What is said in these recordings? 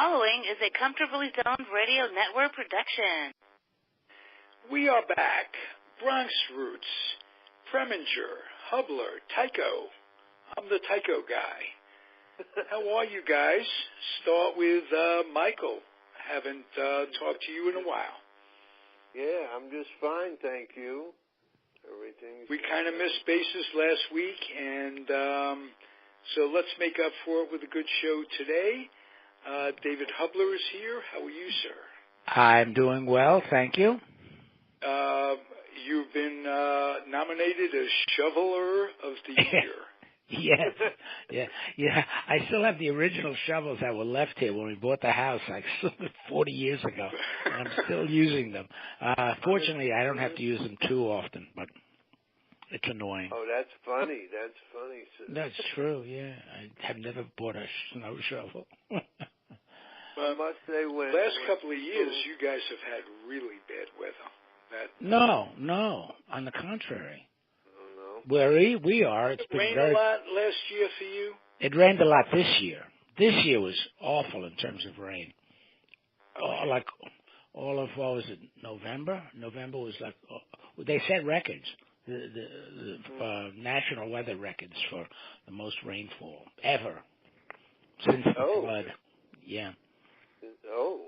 following is a Comfortably Zoned Radio Network production. We are back. Bronx Roots, Preminger, Hubler, Tyko. I'm the Tyko guy. How are you guys? Start with Michael. Haven't talked to you in a while. Yeah, I'm just fine, thank you. Everything's we kind of missed bases last week, and so let's make up for it with a good show today. David Hubler is here. How are you, sir? I'm doing well, thank you. You've been nominated as Shoveler of the Year. Yes, yeah. I still have the original shovels that were left here when we bought the house, like 40 years ago, and I'm still using them. Fortunately, I don't have to use them too often, but it's annoying. Oh, that's funny. That's funny. That's true, yeah. I have never bought a snow shovel. I must say, last couple of years, you guys have had really bad weather. No. On the contrary. Where we are, it's been rained very... a lot last year for you? It rained a lot this year. This year was awful in terms of rain. Like all of, what was it, November? November was like, they set records, the national weather records for the most rainfall ever since the flood. Yeah. Oh.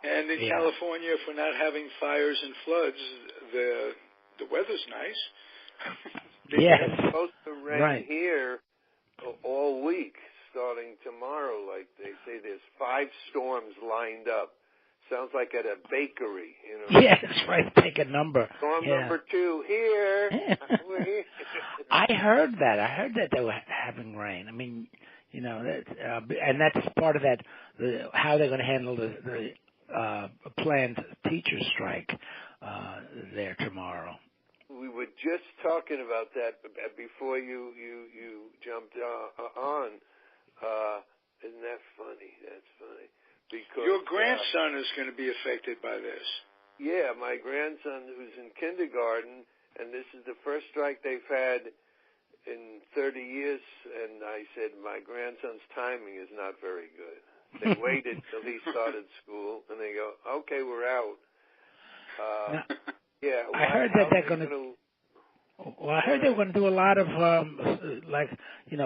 And in California, if we're not having fires and floods, the weather's nice. Yes. It's supposed to rain here all week, starting tomorrow. Like they say, there's 5 storms lined up. Sounds like at a bakery, you know. Yeah, that's right. Take a number. Storm number 2 here. We're here. I heard that. I heard that they were having rain. I mean, you know, and that's part of that. How they're going to handle the planned teacher strike there tomorrow. We were just talking about that before you jumped on. Isn't that funny? That's funny. Because your grandson is going to be affected by this. Yeah, my grandson who's in kindergarten, and this is the first strike they've had in 30 years, and I said, my grandson's timing is not very good. They waited till he started school, and they go, okay, we're out. Yeah, I heard that they're going to... Well, I heard they were going to do a lot of,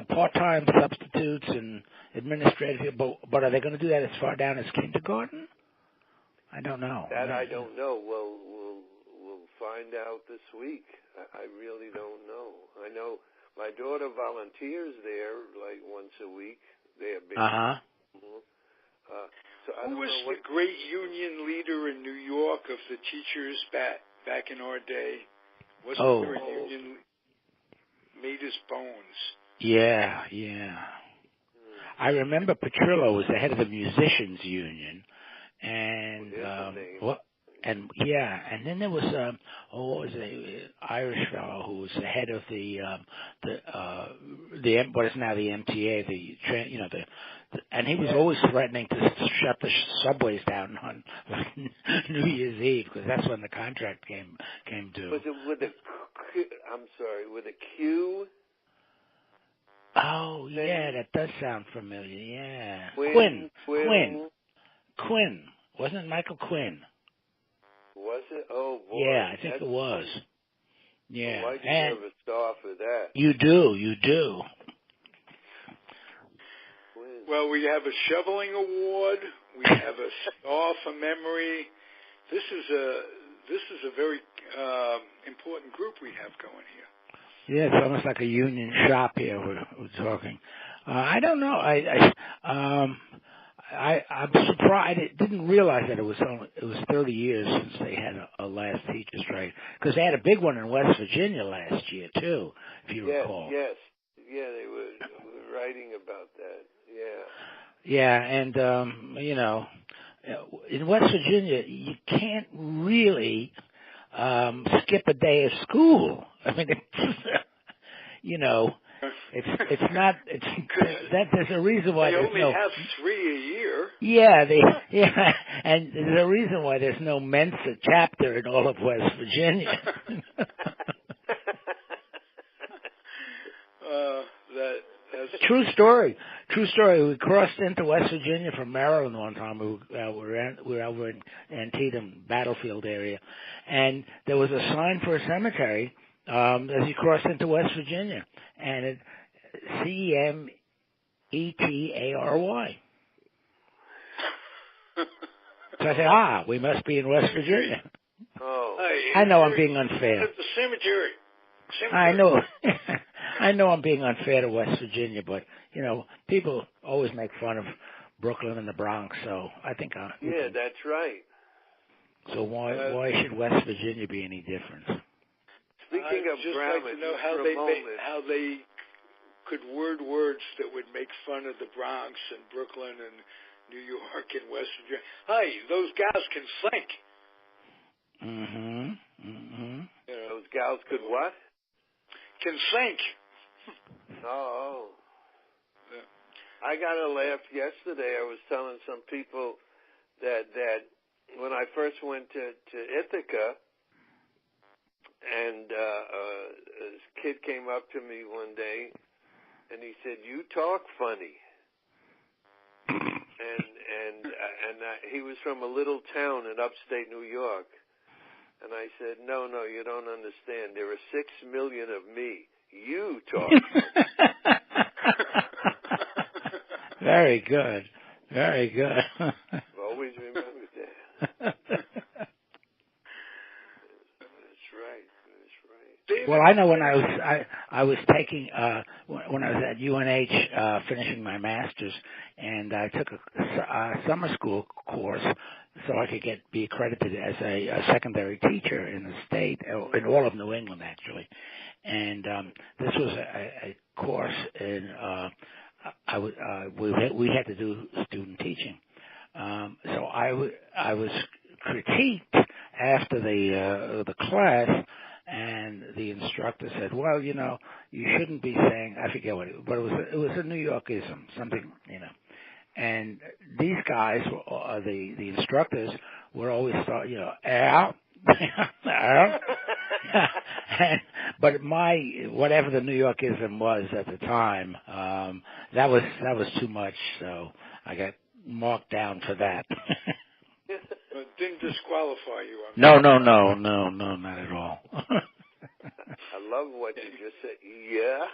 part-time substitutes and administrative, but are they going to do that as far down as kindergarten? I don't know. That I don't know. Well, we'll find out this week. I really don't know. I know my daughter volunteers there like once a week. They're big. So who was the great union leader in New York of the teachers back in our day? Wasn't there a union made his bones? Yeah. I remember Petrillo was the head of the musicians union, and and then there was what was it, Irish fellow who was the head of the what is now the MTA, and he was always threatening to shut the subways down on New Year's Eve because that's when the contract came due. Was it with with a Q? Oh yeah, that does sound familiar. Yeah, Quinn. Wasn't it Michael Quinn? Was it? Oh boy. Yeah, I think it was. Yeah, I deserve a star for that. You do. Well, we have a shoveling award. We have a star for memory. This is a very important group we have going here. Yeah, it's almost like a union shop here. We're talking. I don't know. I'm surprised. I didn't realize that it was 30 years since they had a last teacher strike, because they had a big one in West Virginia last year too, if you recall. Yes. Yeah, they were writing about that. Yeah. Yeah, and in West Virginia, you can't really skip a day of school. I mean, it's not. There's a reason why they there's only have 3 a year. Yeah, and there's a reason why there's no Mensa chapter in all of West Virginia. That's True story. True story. We crossed into West Virginia from Maryland one time. We were over in Antietam, Battlefield area, and there was a sign for a cemetery as you crossed into West Virginia, and it CEMETARY. So I said, we must be in West Virginia. Oh, I know I'm being unfair. It's the cemetery. I know. I know I'm being unfair to West Virginia, but, people always make fun of Brooklyn and the Bronx, so I think yeah, that's right. So why should West Virginia be any different? Speaking of grammar, like to know how they could word words that would make fun of the Bronx and Brooklyn and New York and West Virginia. Hi, those gals can sink. Those gals could what? Can sink. Oh. Yeah. I got a laugh yesterday. I was telling some people that when I first went to Ithaca, and this kid came up to me one day, and he said, "You talk funny." and he was from a little town in upstate New York. And I said, no, you don't understand. There are 6 million of me. You talk. Very good. Very good. I've always remembered that. That's right. Well, I know when I was taking when I was at UNH finishing my master's, and I took a summer school course so I could be accredited as a secondary teacher in the state, in all of New England actually. And this was a course in we had to do student teaching. So I was critiqued after the class. And the instructor said, "Well, you shouldn't be saying." I forget what but it was a New Yorkism, something, And these guys, the instructors, were always but whatever the New Yorkism was at the time, that was too much. So I got marked down for that. Didn't disqualify you. No, not at all. I love what you just said. Yeah.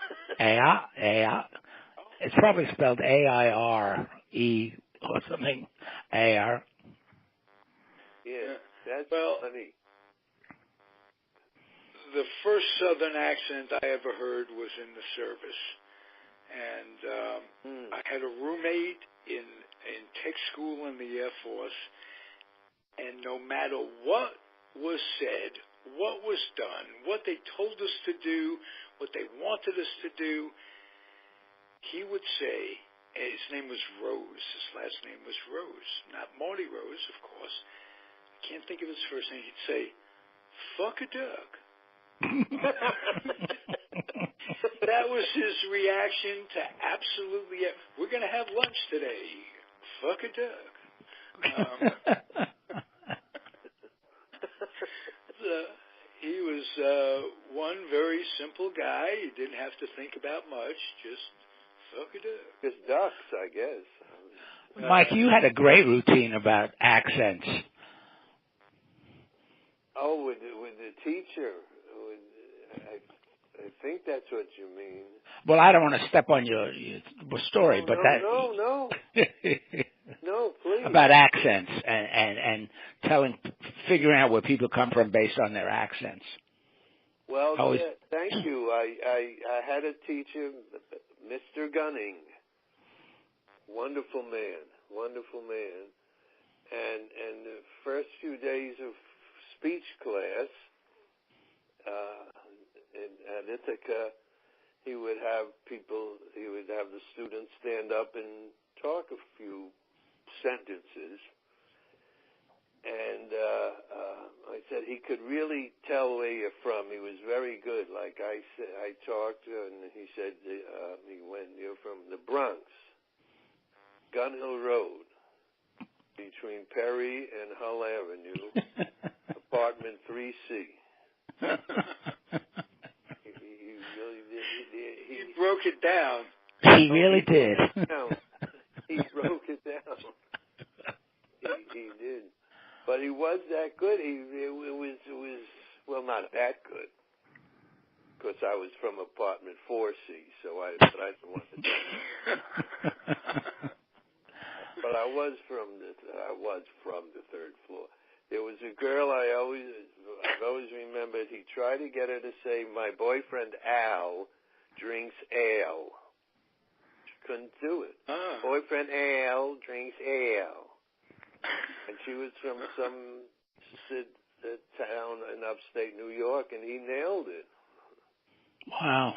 Yeah. It's probably spelled AIRE or something. AR. Yeah, that's funny. The first Southern accent I ever heard was in the service, and I had a roommate in tech school in the Air Force. And no matter what was said, what was done, what they told us to do, what they wanted us to do, he would say, his name was Rose, his last name was Rose, not Marty Rose, of course. I can't think of his first name. He'd say, "Fuck a duck." That was his reaction to absolutely, we're going to have lunch today. Fuck a duck. He was one very simple guy. He didn't have to think about much. Just fuck a duck. Just ducks, I guess. Mike, you had a great routine about accents. Oh, with the teacher. I think that's what you mean. Well, I don't want to step on your story, but No. No, please. About accents and figuring out where people come from based on their accents. Well, thank you. I had a teacher, Mr. Gunning. Wonderful man. And the first few days of speech class at Ithaca, he would have the students stand up and talk a few sentences, and I said he could really tell where you're from. He was very good. Like I said, I talked, and he said you're from the Bronx, Gun Hill Road, between Perry and Hull Avenue, apartment 3C. He broke it down. He really did. He broke it down. He did. But he was that good. It was well, not that good. Because I was from apartment 4C, so I didn't want to do that. But I was from the third floor. There was a girl I've always remembered. He tried to get her to say, "My boyfriend Al drinks ale." She couldn't do it. Boyfriend Al drinks ale. And she was from some town in upstate New York, and he nailed it. Wow.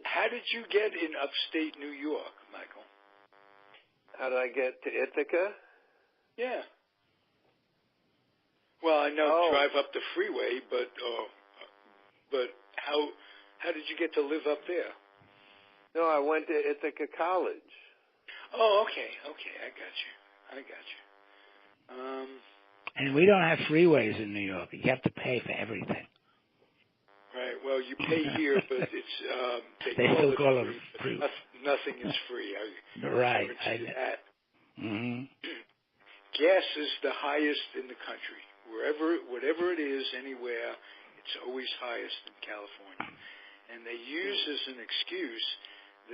How did you get in upstate New York, Michael? How did I get to Ithaca? Yeah. Well, I know drive up the freeway, but how did you get to live up there? No, I went to Ithaca College. Oh, okay, I got you. And we don't have freeways in New York. You have to pay for everything. Right. Well, you pay here, but it's they still call it free. Nothing is free. Right. That. Mm-hmm. Gas is the highest in the country. Whatever it is, anywhere, it's always highest in California. And they use as an excuse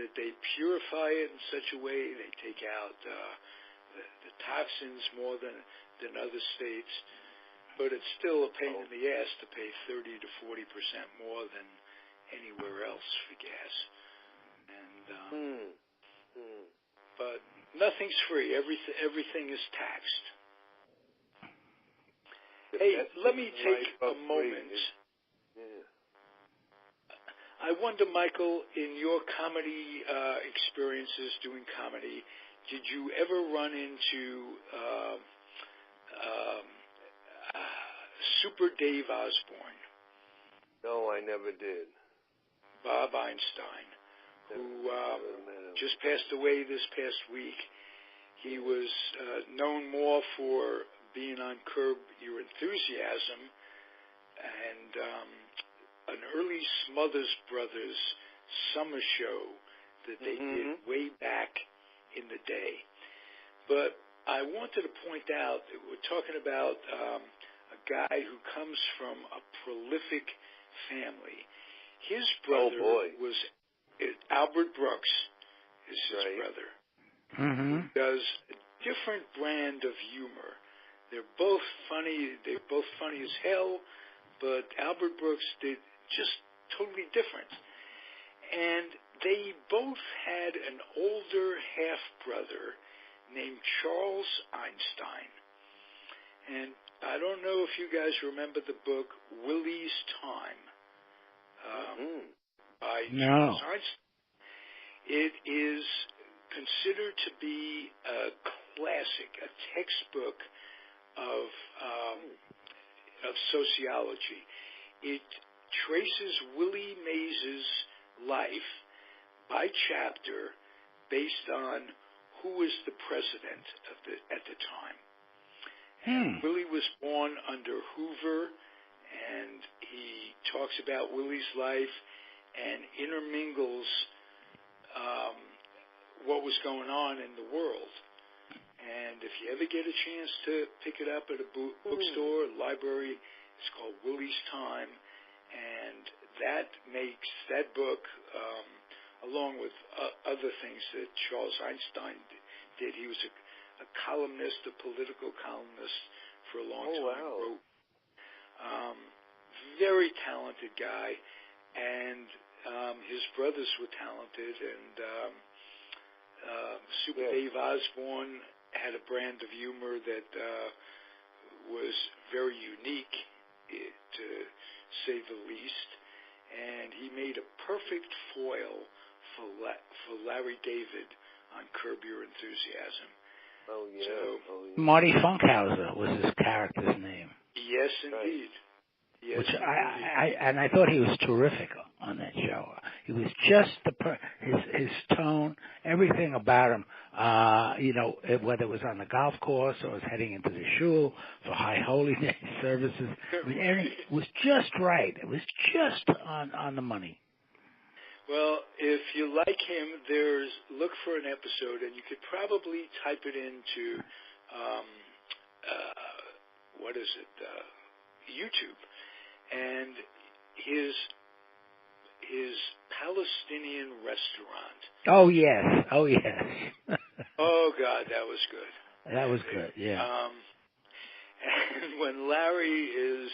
that they purify it in such a way they take out the toxins more than other states. But it's still a pain in the ass to pay 30 to 40% more than anywhere else for gas. And but nothing's free. Everything is taxed. Hey, let me take a moment. Yeah. I wonder, Michael, in your comedy experiences doing comedy, did you ever run into Super Dave Osborne? No, I never did. Bob Einstein, who just passed away this past week. He was known more for being on Curb Your Enthusiasm and an early Smothers Brothers summer show that they did way back in the day. But I wanted to point out that we're talking about a guy who comes from a prolific family. His brother was Albert Brooks is his brother. Mm-hmm. Who does a different brand of humor. They're both funny. They're both funny as hell, but Albert Brooks did just totally different. And they both had an older half-brother named Charles Einstein. And I don't know if you guys remember the book Willie's Time by Charles Einstein. It is considered to be a classic, a textbook of sociology. It traces Willie Mays's life by chapter based on who was the president at the time. And Willie was born under Hoover, and he talks about Willie's life and intermingles what was going on in the world. And if you ever get a chance to pick it up at a bookstore, library, it's called Willie's Time, and that makes that book, along with other things that Charles Einstein did. He was a columnist, a political columnist for a long time. Wow. Wrote, very talented guy, and his brothers were talented, and Super Dave Osborne had a brand of humor that was very unique, to say the least, and he made a perfect foil for Larry David on Curb Your Enthusiasm. Oh, yeah. So, Marty Funkhauser was his character's name. Yes, indeed. Yes, Which I thought he was terrific on that show. He was just his tone, everything about him. Whether it was on the golf course or was heading into the shul for High Holy Day services, I mean, everything was just right. It was just on the money. Well, if you like him, look for an episode, and you could probably type it into what is it? YouTube, and his Palestinian restaurant. Oh yes. Oh yes. Oh God, that was good. That was good. Yeah. And when Larry is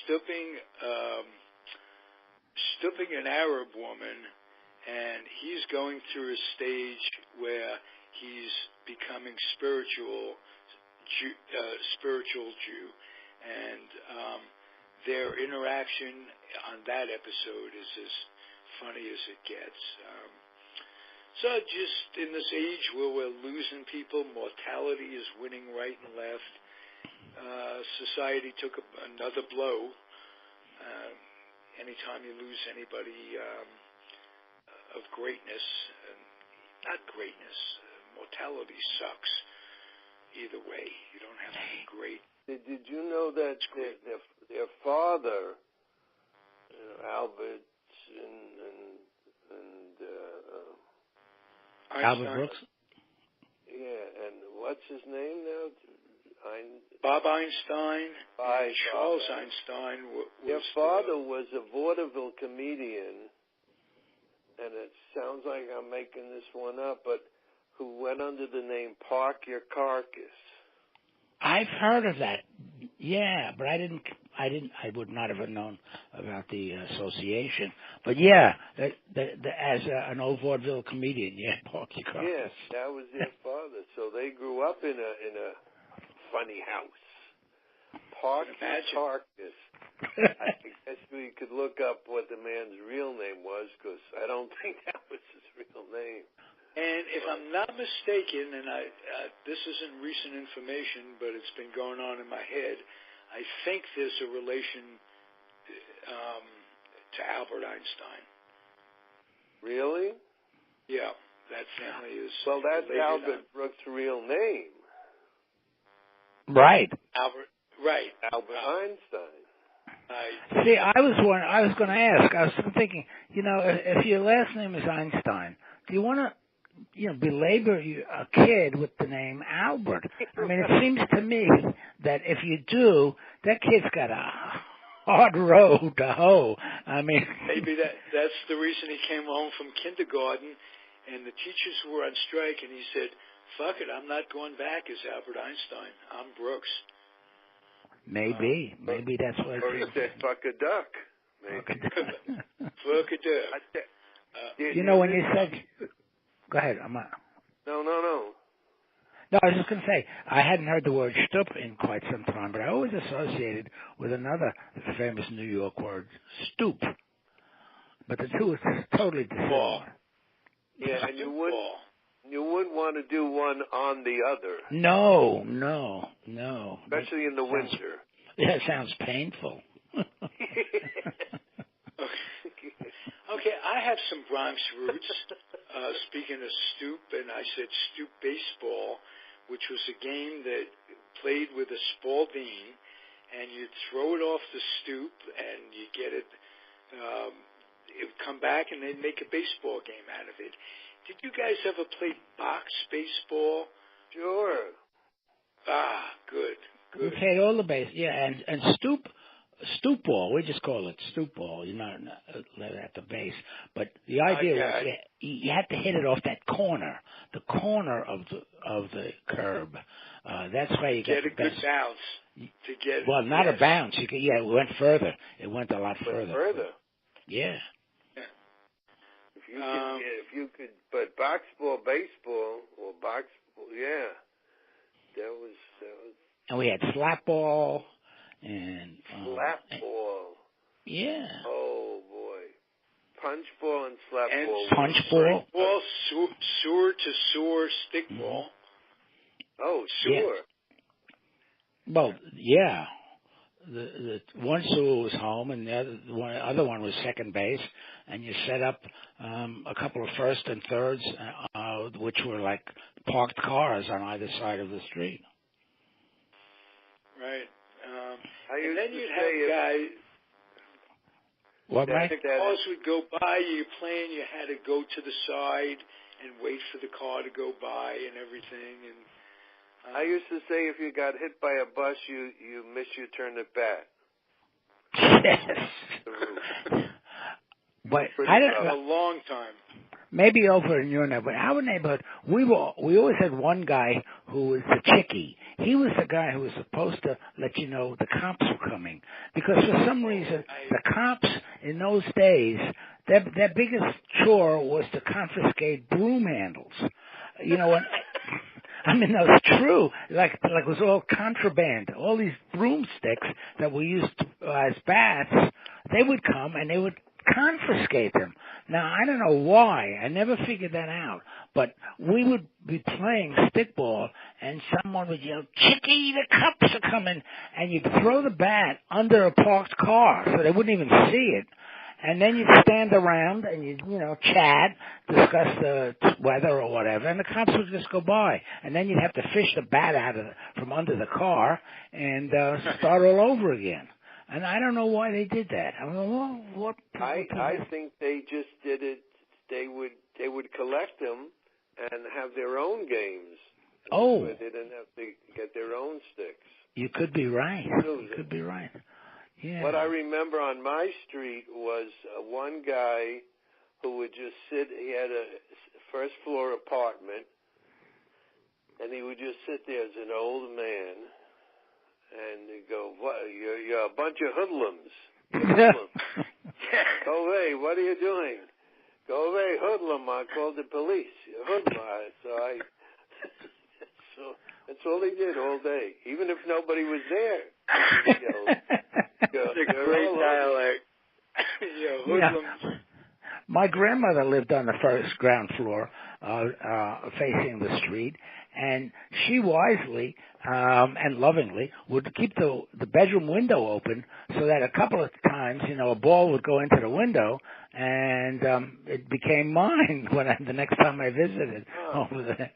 stooping an Arab woman, and he's going through a stage where he's becoming spiritual Jew, and their interaction on that episode is as funny as it gets. So just in this age where we're losing people, mortality is winning right and left. Society took another blow. Anytime you lose anybody of greatness, not greatness, mortality sucks. Either way, you don't have to be great. Did you know that their father, Albert and Albert Brooks? Yeah, and what's his name now? Bob Einstein and Charles Einstein. Their father was a vaudeville comedian, and it sounds like I'm making this one up, but who went under the name Park Your Carcass. I've heard of that. Yeah, but I would not have known about the association. But yeah, as an old vaudeville comedian, yeah, Park Your Carcass. Yes, that was their father. So they grew up in a funny house. Park Your Carcass. I guess we could look up what the man's real name was, because I don't think that was his real name. And if I'm not mistaken, and this isn't recent information, but it's been going on in my head, I think there's a relation to Albert Einstein. Really? Yeah, that family is. Well, that's Albert Brooks' real name. Right. Albert Einstein. See, I was going to ask. I was thinking, if your last name is Einstein, do you want to, belabor a kid with the name Albert? I mean, it seems to me that if you do, that kid's got a hard road to hoe. I mean, maybe that's the reason he came home from kindergarten, and the teachers were on strike, and he said, "Fuck it, I'm not going back as Albert Einstein. I'm Brooks." Maybe that's what. Or he said, "Fuck a duck." Fuck a duck. When you said. Go ahead. No. No, I was just going to say, I hadn't heard the word stoop in quite some time, but I always associated with another famous New York word, stoop. But the two is totally dissimilar. Yeah, and you wouldn't want to do one on the other. No. Especially in the winter. Yeah, it sounds painful. Okay, I have some Bronx roots. Speaking of stoop, and I said stoop baseball, which was a game that played with a spalding, and you'd throw it off the stoop, and you get it. It would come back, and they'd make a baseball game out of it. Did you guys ever play box baseball? Sure. Good. We played all the base, yeah, and stoop ball. We just call it stoop ball. You're not at the base, but the idea was you had to hit it off that corner, the corner of the curb. That's why you get the a best. Good bounce. Not a bounce. It went further. It went a lot further. Yeah. If you could, but box ball, baseball, or box ball, yeah, that was. And we had slap ball. And slap ball. Yeah. Oh boy. Punch ball and slap ball. Punch ball. Sewer to sewer stick ball. Oh, sure. Yeah. Well, yeah. The one sewer was home, and the other one was second base, and you set up a couple of first and thirds, which were like parked cars on either side of the street. Right. And then you'd have guys. What, Mike? The cars would go by, you're playing, you had to go to the side and wait for the car to go by and everything. And I used to say if you got hit by a bus, you miss your turn at bat. Yes. But I don't know. A long time. Maybe over in your neighborhood. Our neighborhood, we always had one guy who was the chickie. He was the guy who was supposed to let you know the cops were coming. Because for some reason, the cops in those days, their biggest chore was to confiscate broom handles. You know, I mean, that's true. Like it was all contraband. All these broomsticks that we used as bats, they would come and they would confiscate them. Now, I don't know why. I never figured that out. But we would be playing stickball, and someone would yell, "Chickie, the cops are coming!" And you'd throw the bat under a parked car so they wouldn't even see it. And then you'd stand around and you'd, chat, discuss the weather or whatever, and the cops would just go by. And then you'd have to fish the bat out from under the car and start all over again. And I don't know why they did that. I don't know what. I think they just did it. They would collect them and have their own games. Oh, they didn't have to get their own sticks. You could be right. You could be right. Yeah. What I remember on my street was one guy who would just sit. He had a first floor apartment, and he would just sit there as an old man. And they go, "What? You're a bunch of hoodlums. Go away. What are you doing? Go away, hoodlum. I called the police. Hoodlum." So that's all he did all day, even if nobody was there. It's a great dialect. Yeah. My grandmother lived on the first ground floor, facing the street, and she wisely and lovingly would keep the bedroom window open so that a couple of times, a ball would go into the window, and it became mine the next time I visited over there.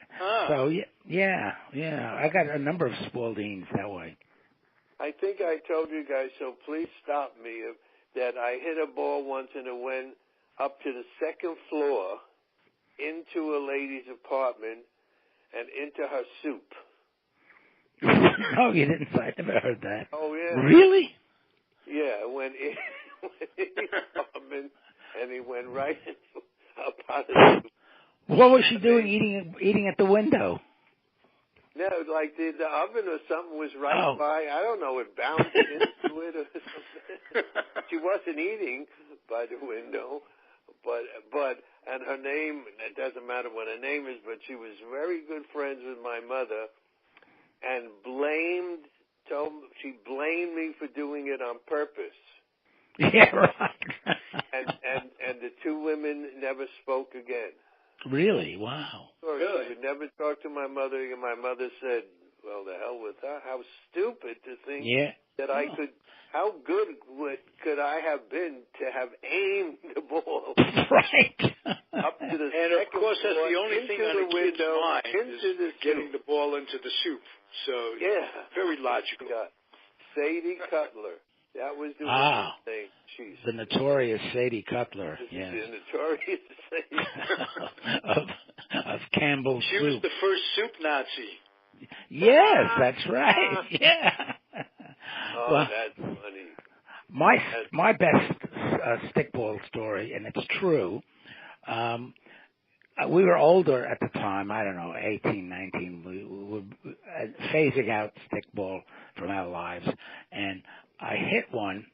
So yeah, I got a number of Spaldings that way. I think I told you guys, so please stop me, that I hit a ball once and it went up to the second floor into a lady's apartment and into her soup. No, you didn't. I never heard that. Oh, yeah. Really? Yeah, went in the apartment and he went right into a pot of soup. What was she doing eating at the window? No, like the oven or something was right by. I don't know, it bounced into it or something. She wasn't eating by the window, but and her name, it doesn't matter what her name is, but she was very good friends with my mother, and she blamed me for doing it on purpose. Yeah, right. and the two women never spoke again. Really? Wow. Really? She would never talk to my mother, and my mother said, "Well, the hell with her. How stupid to think that I could. How good could I have been to have aimed the ball right up to the and of course, that's the only thing on a kid's mind is getting the ball into the soup. So very logical. Sadie Cutler. That was the thing. Jeez. The notorious Sadie Cutler. Yes. The notorious Sadie of Campbell's She soup. was the first soup Nazi. Yes, that's right. Yeah. Oh, that's funny. My best stickball story, and it's true. We were older at the time. I don't know, 18, 19. We were phasing out stickball from our lives, and I hit one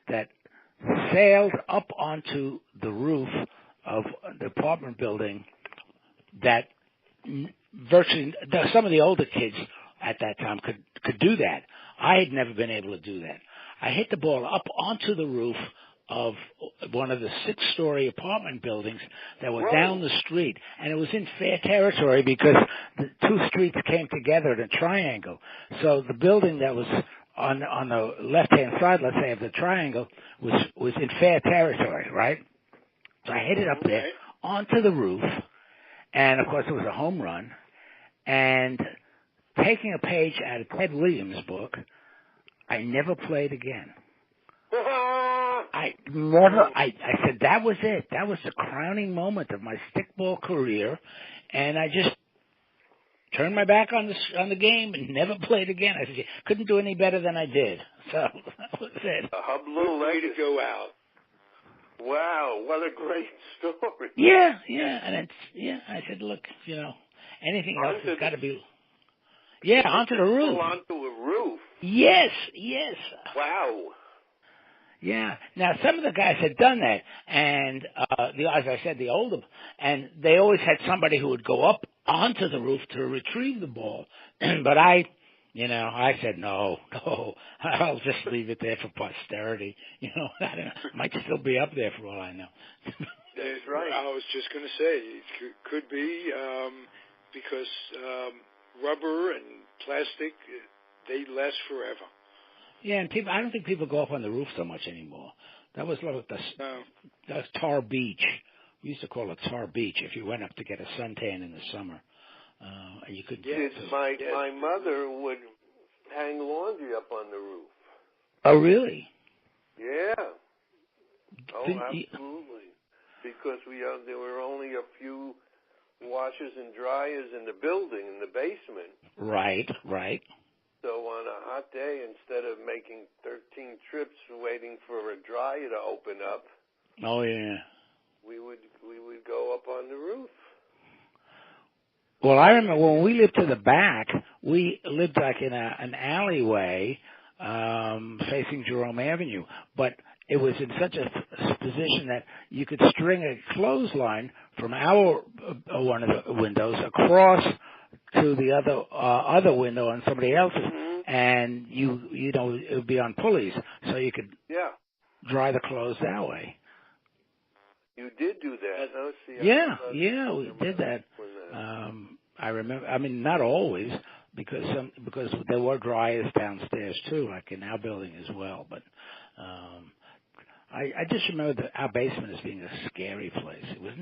that sailed up onto the roof of the apartment building that virtually some of the older kids at that time could do that. I had never been able to do that. I hit the ball up onto the roof of one of the 6-story apartment buildings that were down the street, and it was in fair territory because the two streets came together in a triangle. So the building that was on the left-hand side, let's say, of the triangle was in fair territory, right? So I hit it up there onto the roof, and of course it was a home run. And taking a page out of Ted Williams' book, I never played again. I said that was it. That was the crowning moment of my stickball career, and I just turned my back on the game and never played again. I said, couldn't do any better than I did. So that was it. A Hubler way to go out. Wow, what a great story. Yeah, and I said, look, anything else has got to be. Yeah, onto the roof. Onto a roof. Yes. Wow. Yeah. Now, some of the guys had done that, and as I said, the older, and they always had somebody who would go up onto the roof to retrieve the ball. But I said no, I'll just leave it there for posterity. I don't know, might still be up there for all I know. That's right. I was just going to say it could be because rubber and plastic, they last forever. Yeah, and I don't think people go up on the roof so much anymore. That was like the Tar Beach. We used to call it Tar Beach if you went up to get a suntan in the summer. And you could get my mother would hang laundry up on the roof. Oh, really? Yeah. Absolutely. Because there were only a few washers and dryers in the building, in the basement. Right. So on a hot day, instead of making 13 trips waiting for a dryer to open up, oh yeah, we would go up on the roof. Well, I remember when we lived to the back, we lived like in an alleyway facing Jerome Avenue, but it was in such a position that you could string a clothesline from our one of the windows across to the other window on somebody else's, and it would be on pulleys, so you could dry the clothes that way. You did do that, huh? Yeah, we did that. I remember. I mean, not always, because there were dryers downstairs too, like in our building as well. But I just remember our basement as being a scary place. It was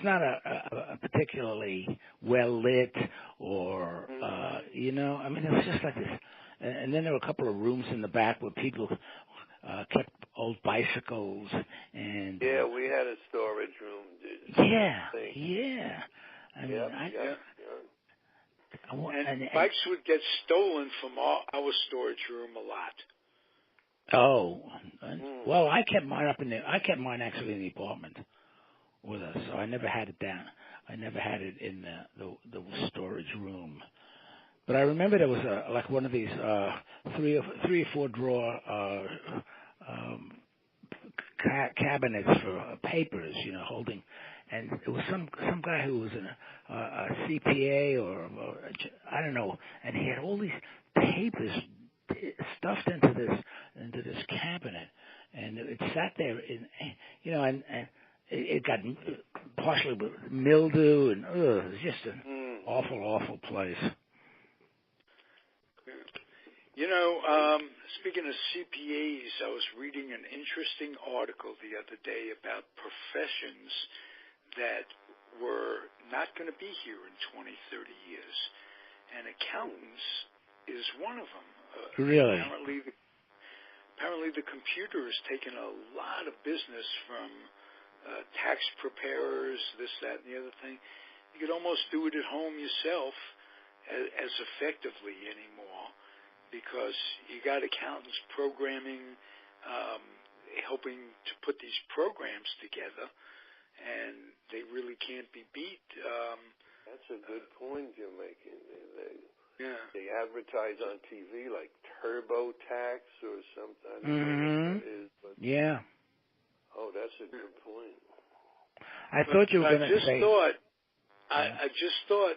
not a particularly well lit or I mean, it was just like this. And then there were a couple of rooms in the back where people kept old bicycles and we had a storage room. I mean, and bikes would get stolen from our storage room a lot. Oh, well, I kept mine I kept mine actually in the apartment with us, so I never had it down. I never had it in the storage room. But I remember there was like one of these 3 or 4 drawer cabinets for papers, holding, and it was some guy who was a CPA or I don't know, and he had all these papers stuffed into this cabinet, and it sat there and it got partially mildew, and it was just an awful place. Speaking of CPAs, I was reading an interesting article the other day about professions that were not going to be here in 20, 30 years. And accountants is one of them. Really? Apparently the computer has taken a lot of business from tax preparers, this, that, and the other thing. You could almost do it at home yourself as effectively anymore, because you got accountants programming, helping to put these programs together, and they really can't be beat. That's a good point you're making. They advertise on TV like TurboTax or something. I don't know what that is, but Oh, that's a good point. I thought you were going to say. I just thought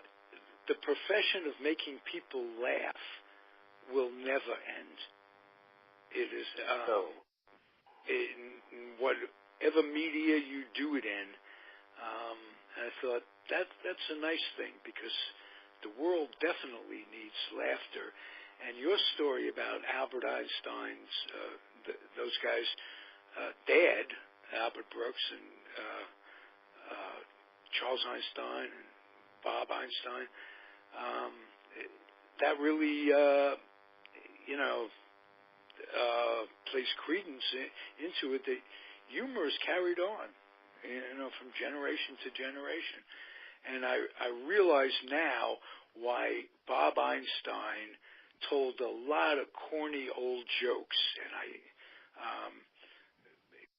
the profession of making people laugh will never end. It is in whatever media you do it in. I thought that's a nice thing, because the world definitely needs laughter. And your story about Albert Einstein's those guys' dad, Albert Brooks, and Charles Einstein and Bob Einstein, that really place credence into it, that humor is carried on, from generation to generation. And I realize now why Bob Einstein told a lot of corny old jokes, and I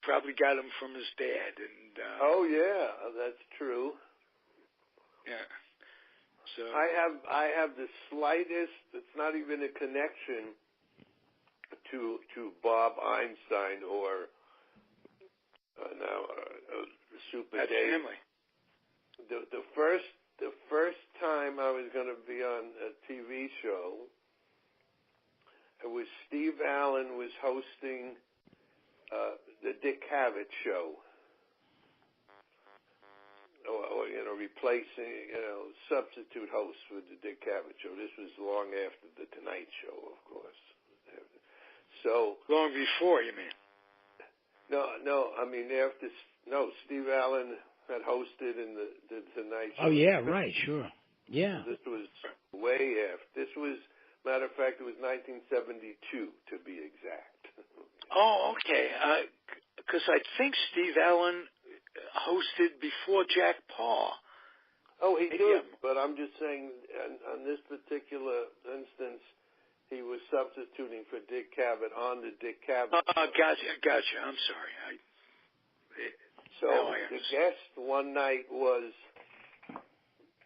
probably got them from his dad. And oh yeah, that's true. Yeah. So I have the slightest. It's not even a connection to Bob Einstein or Super that Dave. family. The first time I was going to be on a TV show, it was Steve Allen was hosting the Dick Cavett show. Or replacing, substitute host for the Dick Cavett show. This was long after the Tonight Show, of course. So Long before, you mean? No. I mean Steve Allen had hosted in the Tonight Show. Oh yeah, right, sure, yeah. This was way after. This was, matter of fact, it was 1972 to be exact. Oh, okay. Because I think Steve Allen hosted before Jack Paul. Oh, he did, but I'm just saying, on this particular instance, he was substituting for Dick Cavett on the Dick Cavett. Gotcha. I'm sorry. So the guest one night was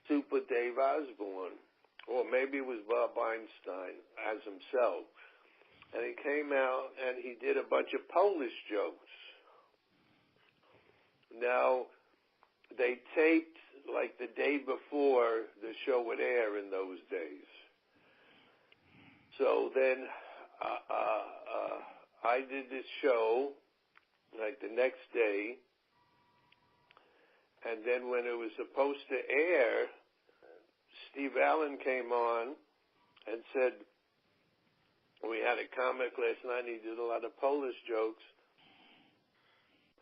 Super Dave Osborne, or maybe it was Bob Einstein as himself. And he came out and he did a bunch of Polish jokes. Now, they taped like the day before the show would air in those days. So then I did this show like the next day, and then when it was supposed to air, Steve Allen came on and said, we had a comic last night, he did a lot of Polish jokes,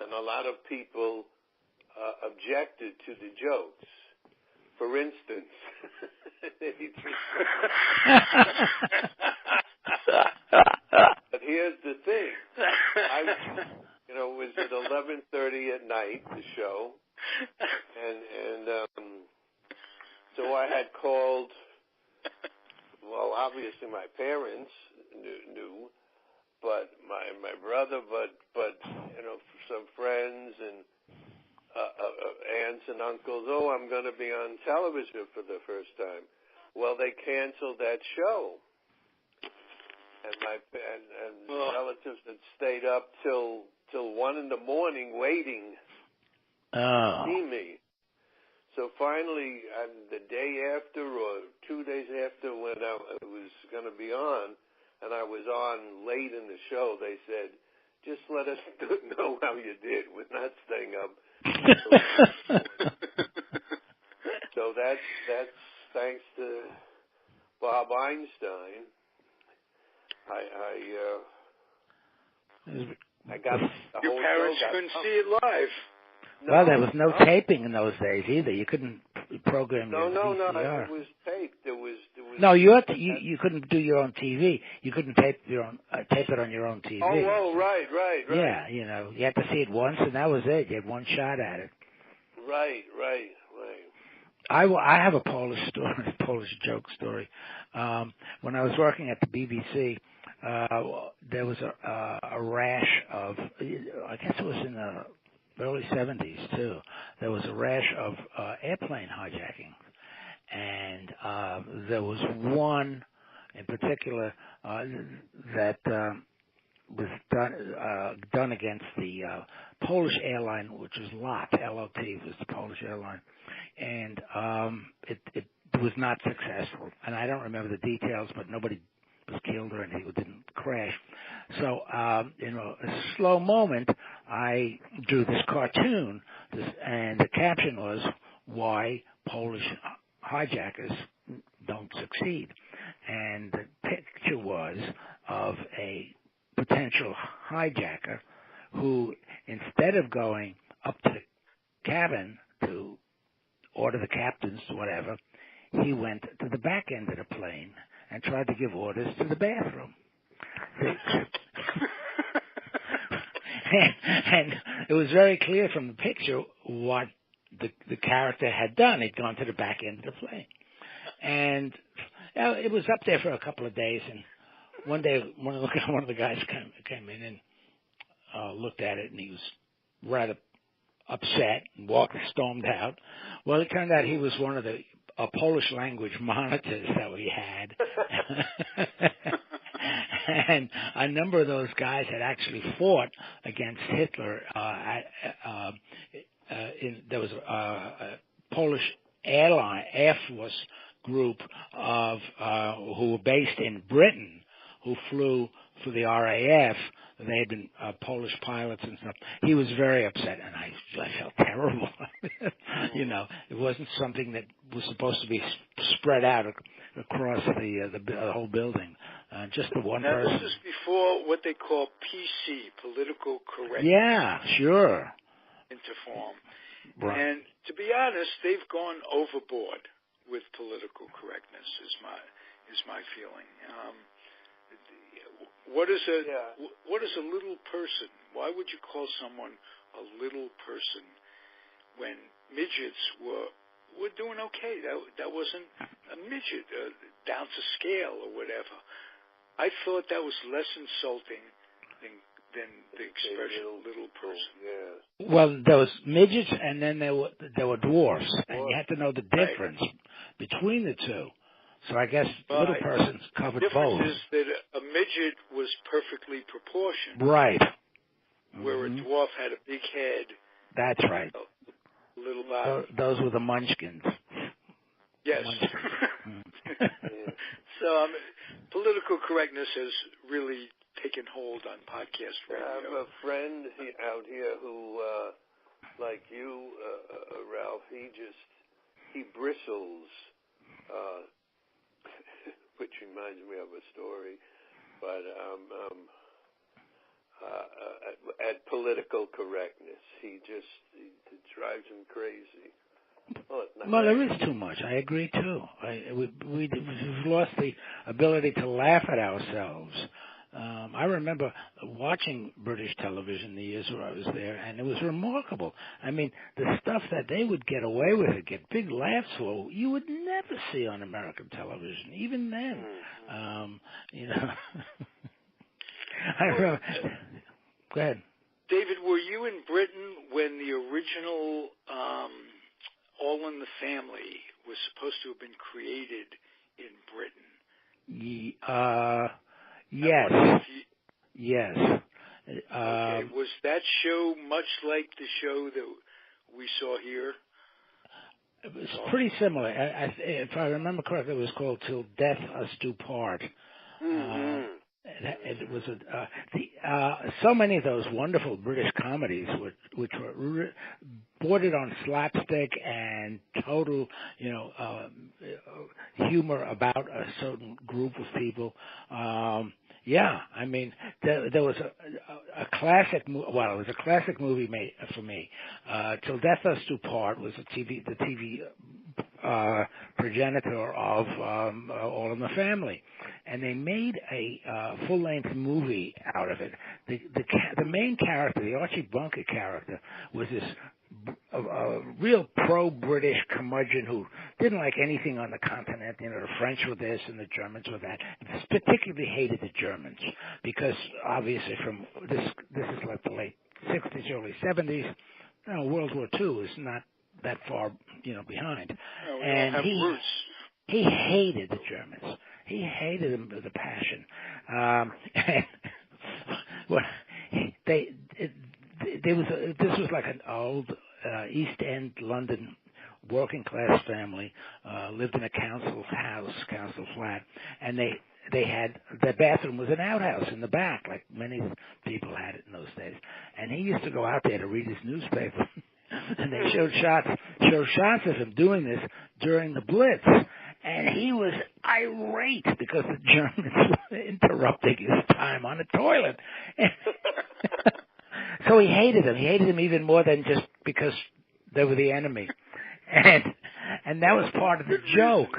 and a lot of people objected to the jokes. For instance, but here's the thing. It was at 11:30 at night, the show, and so I had called. Well, obviously my parents knew, but my brother, but some friends and aunts and uncles. Oh, I'm going to be on television for the first time. Well, they canceled that show, and my relatives had stayed up till 1 in the morning waiting to see me. So finally, the day after or 2 days after when I was going to be on, and I was on late in the show, they said, just let us know how you did. We're not staying up. So that's thanks to Bob Einstein. I got the your whole parents show couldn't see it live. No, well, there was no taping in those days either. You couldn't program your VCR. It was taped. There was no, you couldn't do your own TV. You couldn't tape it on your own TV. Oh, right. Yeah, you had to see it once, and that was it. You had one shot at it. Right. I have a Polish joke story. When I was working at the BBC, there was a rash of, I guess it was in the early 70s too. There was a rash of airplane hijacking, and there was one in particular that was done against the Polish airline, which was LOT. LOT was the Polish airline, and it was not successful. And I don't remember the details, but nobody was killed or anything. It didn't crash. So, in a slow moment, I drew this cartoon, and the caption was, "Why Polish hijackers don't succeed." And the picture was of a potential hijacker who, instead of going up to the cabin to order the captains to whatever, he went to the back end of the plane and tried to give orders to the bathroom. and it was very clear from the picture what the character had done. He'd gone to the back end of the plane. And it was up there for a couple of days, and one day one of the guys came in and looked at it, and he was rather upset and stormed out. Well, it turned out he was one of the Polish language monitors that we had. And a number of those guys had actually fought against Hitler. There was a Polish Air Force group of who were based in Britain, who flew for the RAF. They had been Polish pilots and stuff. He was very upset, and I felt terrible. You know, it wasn't something that was supposed to be spread out across the whole building. Just the one person. Now, this is before what they call PC, political correctness. Yeah, sure. Into form. Right. And to be honest, they've gone overboard with political correctness. Is my feeling. What is a little person? Why would you call someone a little person when midgets were doing okay? That wasn't a midget down to scale or whatever. I thought that was less insulting than the expression little person. Yeah. Well, there was midgets, and then there were dwarfs, and you had to know the difference between the two. So I guess little persons covered both. The difference is that a midget was perfectly proportioned. Right. Where a dwarf had a big head. That's right. A little body. Those were the munchkins. Yes. So political correctness has really taken hold on podcast radio. I have a friend out here who, like you, Ralph, he bristles, which reminds me of a story, but at political correctness, it drives him crazy. Well, there is too much. I agree too. We've lost the ability to laugh at ourselves. I remember watching British television the years where I was there, and it was remarkable. I mean, the stuff that they would get away with, get big laughs for, you would never see on American television, even then. You know. I remember. Go ahead. David, were you in Britain when the original All in the Family was supposed to have been created in Britain? Yes. Yes. Okay. Was that show much like the show that we saw here? It was pretty similar. If I remember correctly, it was called "Till Death Us Do Part." It was so many of those wonderful British comedies, which were bordered on slapstick and total, humor about a certain group of people. I mean, there was a classic. Well, it was a classic movie made for me. "Till Death Us Do Part" was the TV progenitor of All in the Family, and they made a full-length movie out of it. The main character, the Archie Bunker character, was this a real pro-British curmudgeon who didn't like anything on the continent. You know, the French were this and the Germans were that. Particularly hated the Germans because obviously from this is like the late 60s, early 70s. World War II is not that far, behind. No, we and don't have roots. He hated the Germans. He hated them with a passion. This was like an old East End London working class family, lived in a council flat, and they had, their bathroom was an outhouse in the back, like many people had it in those days. And he used to go out there to read his newspaper. And they showed shots of him doing this during the Blitz, and he was irate because the Germans were interrupting his time on the toilet. So he hated them. He hated them even more than just because they were the enemy, and that was part of the joke.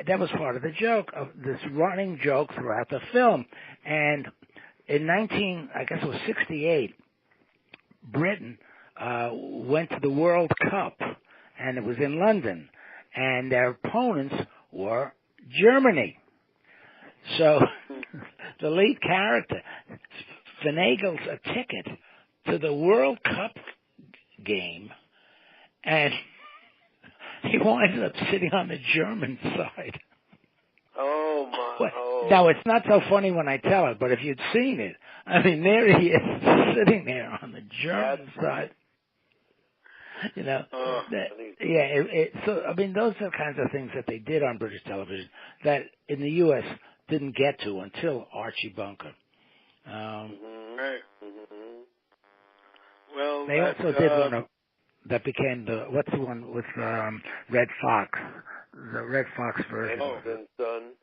That was part of the joke, of this running joke throughout the film, and I guess it was 68, Britain went to the World Cup, and it was in London, and their opponents were Germany. So the lead character finagles a ticket to the World Cup game, and he winds up sitting on the German side. Oh, my. Oh. Now, it's not so funny when I tell it, but if you'd seen it, I mean, there he is sitting there on the German side. You know, so, I mean, those are the kinds of things that they did on British television that in the U.S. didn't get to until Archie Bunker. Right. Well, they also did one that became what's the one with Red Fox? The Red Fox version. Sanford and Son.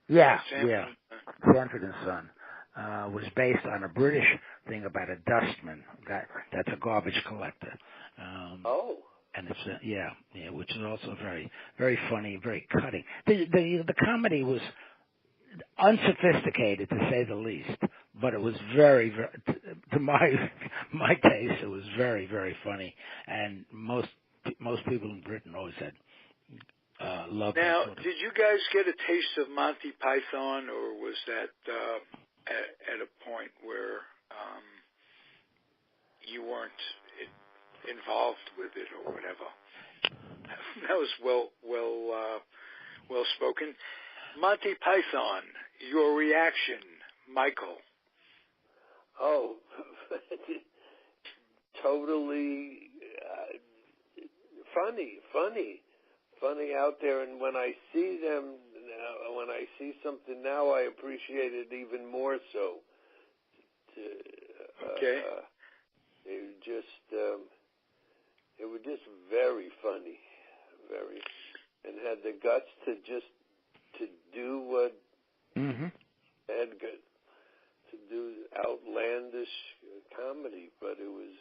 Yeah. Sanford and Son was based on a British thing about a dustman that's a garbage collector. And it's which is also very, very funny, very cutting. The comedy was unsophisticated to say the least, but it was very, very, to my taste, it was very, very funny, and most people in Britain always had loved it. Now, did you guys get a taste of Monty Python, or was that at a point where you weren't involved with it or whatever? That was well spoken. Monty Python, your reaction, Michael? Oh, totally funny out there. And when I see them, when I see something now, I appreciate it even more so. Okay. They were just very funny, and had the guts to do what to do outlandish comedy, but it was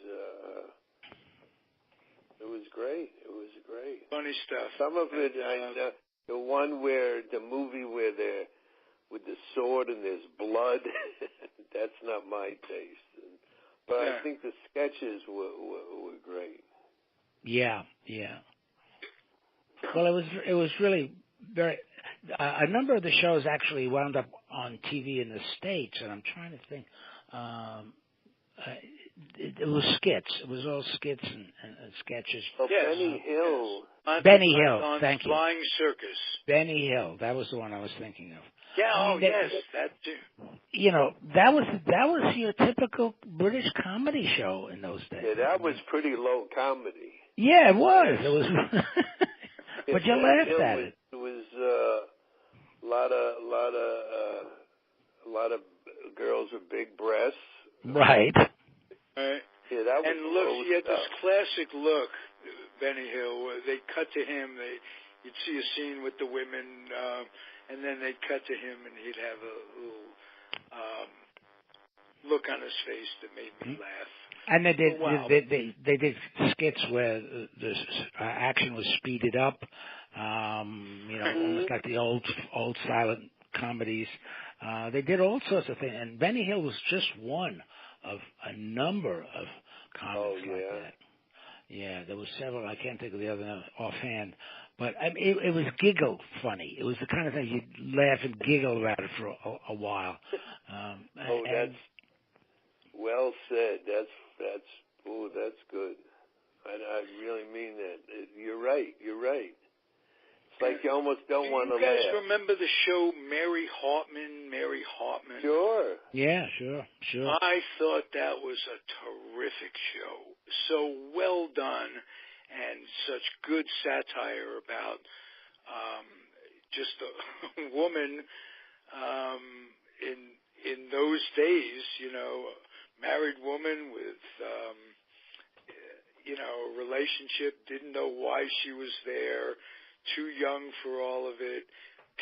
great. It was great. Funny stuff. Some of it, the one where the movie where they're with the sword and there's blood, that's not my taste. But I think the sketches were great. Yeah. Well, it was really very. A number of the shows actually wound up on TV in the States, and I'm trying to think. It was skits. It was all skits and sketches. Oh, Benny Hill. Benny Hill, thank you. Flying Circus. Benny Hill, that was the one I was thinking of. Yeah, yes, that too. You know, that was your typical British comedy show in those days. Yeah, that was pretty low comedy. Yeah, it was. It was. But you laughed at it. It was a lot of girls with big breasts. Right. Right. Yeah, that was. And look, he had this classic look, Benny Hill. Where they cut to him. You'd see a scene with the women, and then they'd cut to him, and he'd have a little look on his face that made me laugh. And they did skits where the action was speeded up, almost like the old silent comedies. They did all sorts of things, and Benny Hill was just one of a number of comedies like that. Yeah, there were several. I can't think of the other offhand, but it was giggle funny. It was the kind of thing you'd laugh and giggle about it for a while. That's well said. That's good. I really mean that. You're right. It's like you almost don't want to laugh. You guys remember the show Mary Hartman? Sure. Yeah, sure. I thought that was a terrific show. So well done, and such good satire about just a woman in those days, married woman with a relationship, didn't know why she was there, too young for all of it,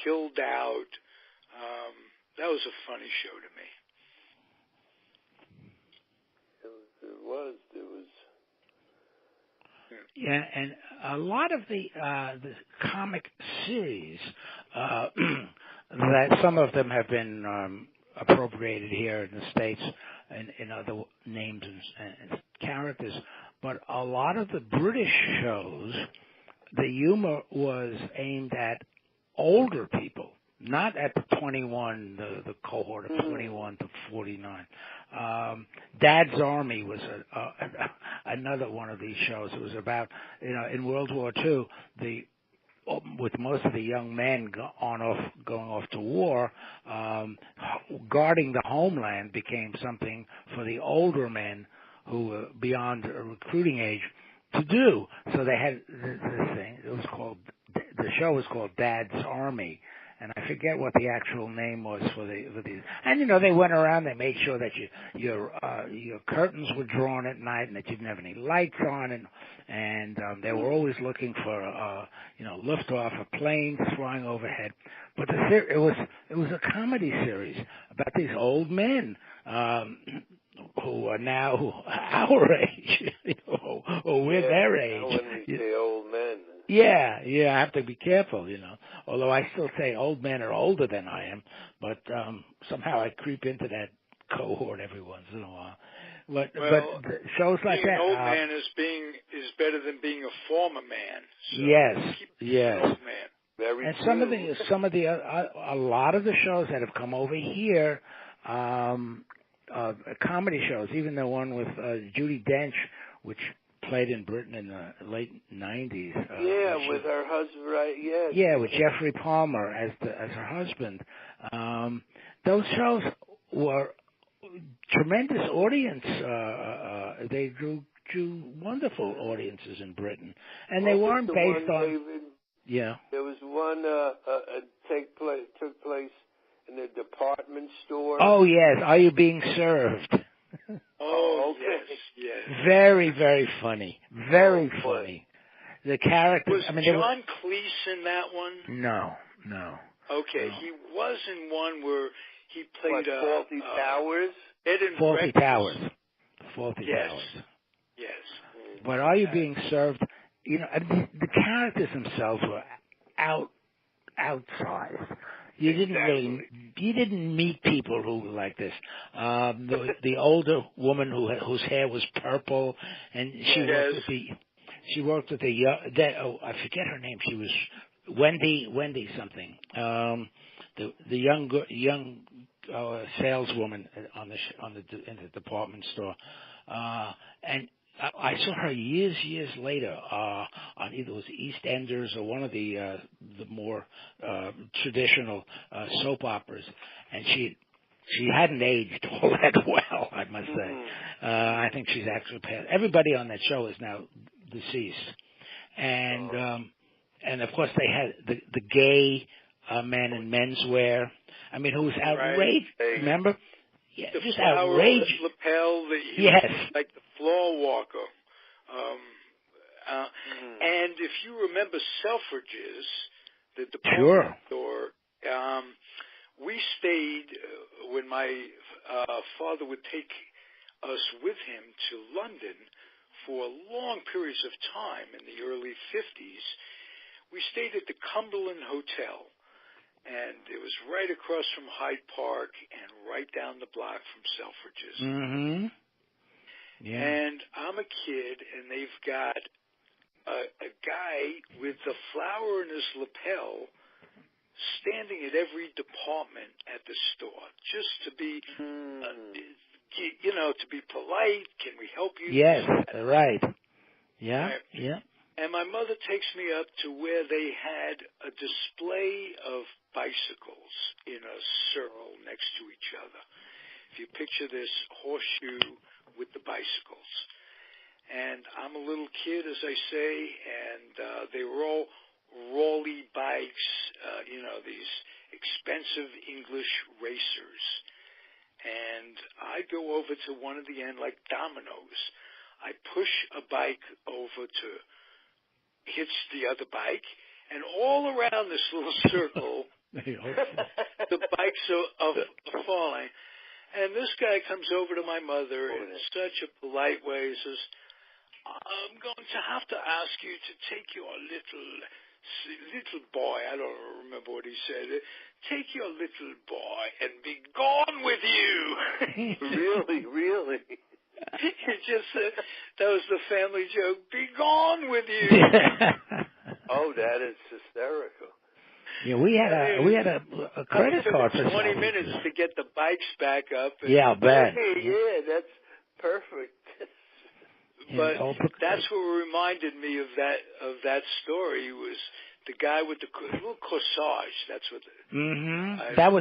killed out. That was a funny show to me. It was. Yeah, and a lot of the comic series that some of them have been appropriated here in the States in other names and characters. But a lot of the British shows, the humor was aimed at older people, not at the 21, the cohort of 21 to 49. Dad's Army was another one of these shows. It was about, in World War II, with most of the young men going off to war, guarding the homeland became something for the older men who were beyond recruiting age to do. So they had this thing. The show was called Dad's Army, and I forget what the actual name was for these. And they went around. They made sure that your curtains were drawn at night, and that you didn't have any lights on, and they were always looking for lift off of planes flying overhead. But it was a comedy series about these old men who are now our age, or we're their age. When we say old men. Yeah, I have to be careful, Although I still say old men are older than I am, but somehow I creep into that cohort every once in a while. But shows like that. Being an old man is better than being a former man. So yes. Old man. Very and true. some of the a lot of the shows that have come over here, comedy shows, even the one with Judi Dench, which played in Britain in the late 90s. With her husband, right? Yes. Yeah, with Jeffrey Palmer as her husband. Those shows were tremendous audience. They drew wonderful audiences in Britain, and they weren't based on. David, yeah. There was one took place in the department store. Oh yes, Are You Being Served? Oh, okay. Yes. Very, very funny. Very funny. The character. Was John Cleese in that one? No. Okay, No. he was in one where he played Fawlty Towers? Fawlty Towers. Fawlty Towers. Yes. But Are You Being Served? The characters themselves were outsized. You didn't meet people who were like this. The older woman whose hair was purple, and she worked with the I forget her name. She was Wendy something. The young saleswoman in the department store, and I saw her years later on either it was EastEnders or one of the more traditional soap operas, and she hadn't aged all that well, I must say. I think she's actually passed. Everybody on that show is now deceased, and of course they had the gay men in menswear. I mean, who was outraged? Right. Remember? Yeah, the just outrageous lapel, like the floor walker. And if you remember Selfridges, the department store, we stayed when my father would take us with him to London for long periods of time in the early 50s. We stayed at the Cumberland Hotel. And it was right across from Hyde Park and right down the block from Selfridges. Mm-hmm. Yeah. And I'm a kid, and they've got a guy with the flower in his lapel standing at every department at the store just to be, to be polite. Can we help you? Yes, right. Yeah, right. Yeah. And my mother takes me up to where they had a display of bicycles in a circle next to each other. If you picture this horseshoe with the bicycles. And I'm a little kid, as I say, and they were all Raleigh bikes, these expensive English racers. And I go over to one of the end like dominoes. I push a bike over to hits the other bike, and all around this little circle, the bikes are falling. And this guy comes over to my mother in such a polite way. He says, I'm going to have to ask you to take your little boy, I don't remember what he said, take your little boy and be gone with you. Really? He just said, that was the family joke, be gone with you. Oh, that is hysterical. Yeah, we had a credit card for 20 minutes to get the bikes back up. Yeah, I'll bet. Yeah, that's perfect. But that's what reminded me of that story was the guy with the little corsage. That's what. That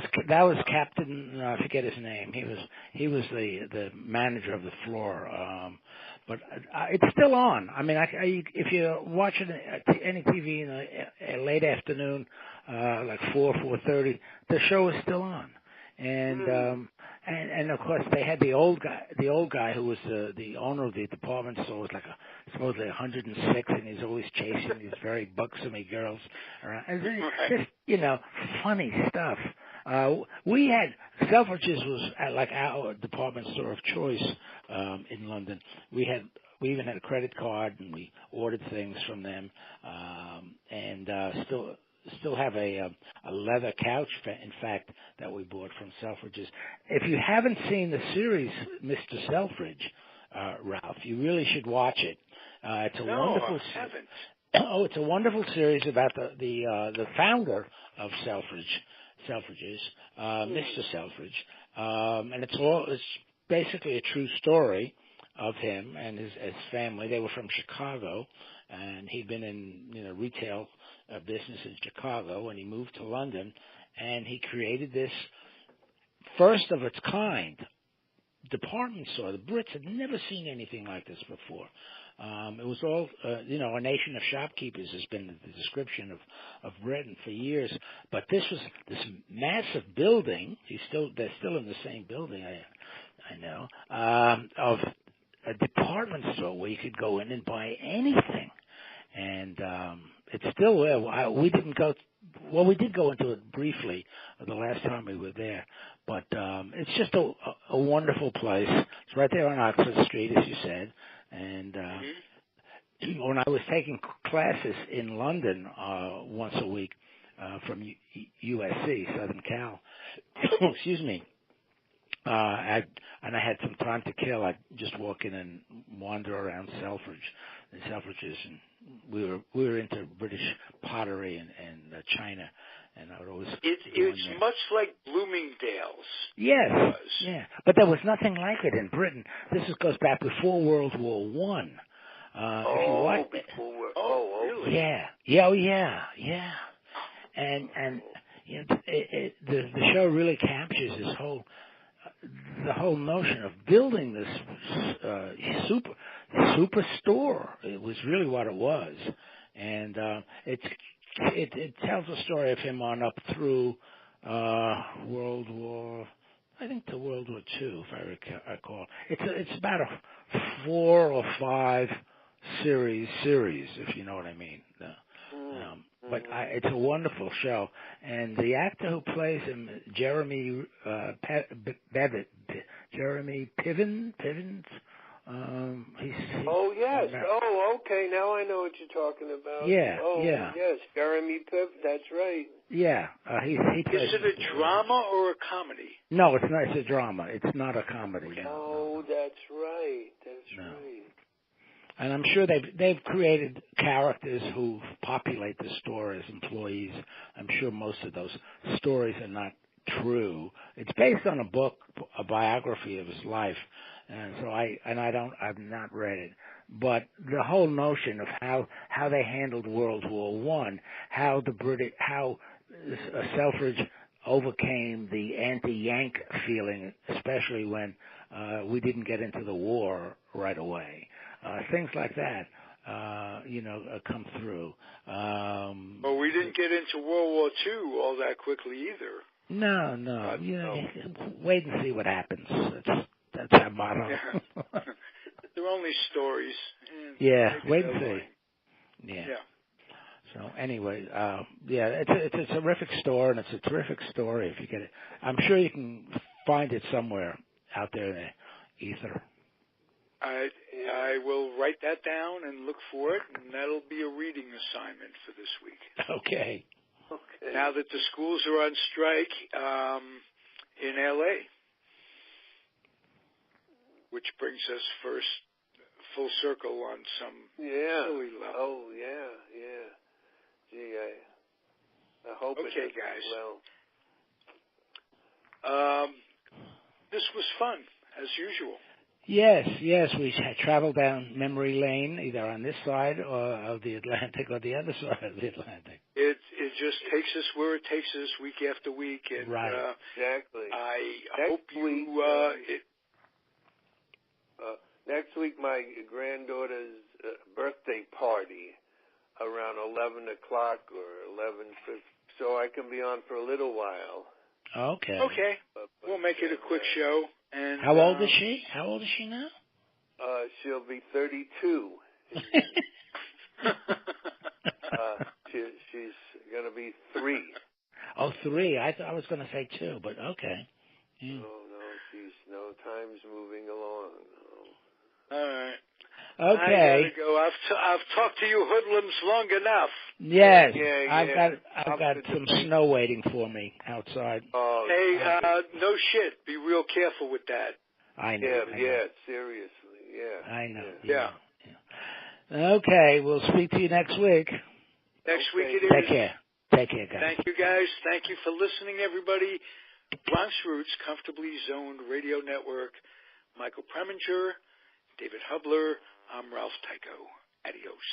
was Captain. I forget his name. He was the manager of the floor. But it's still on. I mean, if you're watching any TV in a late afternoon, like 4:30, the show is still on. And of course they had the old guy who was the owner of the department store, was like supposedly 106, and he's always chasing these very buxomy girls around. And just funny stuff. We had Selfridges was like our department store of choice in London. We even had a credit card, and we ordered things from them, and still have a leather couch, in fact, that we bought from Selfridges. If you haven't seen the series, Mr. Selfridge, Ralph, you really should watch it. It's a wonderful. I haven't. Oh, it's a wonderful series about the founder of Selfridges, Mr. Selfridge, and it's basically a true story of him and his family. They were from Chicago, and he'd been in retail business in Chicago, and he moved to London, and he created this first of its kind department store. The Brits had never seen anything like this before. It was all, a nation of shopkeepers has been the description of Britain for years. But this was this massive building. They're still in the same building, I know, of a department store where you could go in and buy anything. And it's still there. We didn't go. Well, we did go into it briefly the last time we were there, but it's just a wonderful place. It's right there on Oxford Street, as you said. And when I was taking classes in London once a week from USC, Southern Cal, excuse me, I had some time to kill. I'd just walk in and wander around Selfridges, and we were into British pottery and China, and I would always. It's much like Bloomingdale's. Yes, yeah, but there was nothing like it in Britain. This goes back before World War I. Really? Yeah. And the show really captures the whole notion of building this super store. It was really what it was, and it tells the story of him on up through World War. I think to World War II, if I recall. It's about a 4 or 5 series, if you know what I mean. But it's a wonderful show, and the actor who plays him, Jeremy Pivens. Oh yes. Okay. Now I know what you're talking about. Yeah. Yes, Jeremy Piv. That's right. Yeah. He plays. Is it a drama or a comedy? No, it's not. It's a drama. It's not a comedy. Oh, that's right. That's right. And I'm sure they've created characters who populate the store as employees. I'm sure most of those stories are not true. It's based on a book, a biography of his life, and so I've not read it. But the whole notion of how they handled World War I, how Selfridge overcame the anti-Yank feeling, especially when we didn't get into the war right away. Things like that, come through. Well, we didn't get into World War II all that quickly either. No. Wait and see what happens. That's our motto. Yeah. They're only stories. Yeah, wait and see. Yeah. So anyway, it's a terrific store, and it's a terrific story if you get it. I'm sure you can find it somewhere out there in the ether. I will write that down and look for it, and that'll be a reading assignment for this week. Okay. Okay. now that the schools are on strike in L.A., which brings us first full circle on some silly level. Oh, yeah. Gee, I hope it Okay, ends guys. well. This was fun, as usual. Yes, we traveled down memory lane, either on this side of the Atlantic or the other side of the Atlantic. It just takes us where it takes us week after week, and right. Exactly. Next week, my granddaughter's birthday party around 11 o'clock or 11:50, so I can be on for a little while. Okay. But we'll make it a quick show. And how old is she? How old is she now? She'll be 32. She's going to be 3. Oh, 3. I thought I was going to say 2, but okay. No, time's moving along. All right. Okay. I gotta go. I've talked to you hoodlums long enough. Yes. Yeah. I've got some snow waiting for me outside. Oh, hey, no shit. Be real careful with that. I know. Yeah, seriously. Yeah. I know. Yeah. Okay, we'll speak to you next week. Next week it is. Take care, guys. Thank you, guys. Thank you for listening, everybody. Bronx Roots, Comfortably Zoned Radio Network. Michael Preminger, David Hubler. I'm Ralph Tyko. Adios.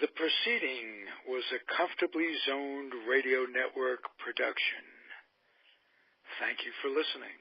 The proceeding was a Comfortably Zoned Radio Network production. Thank you for listening.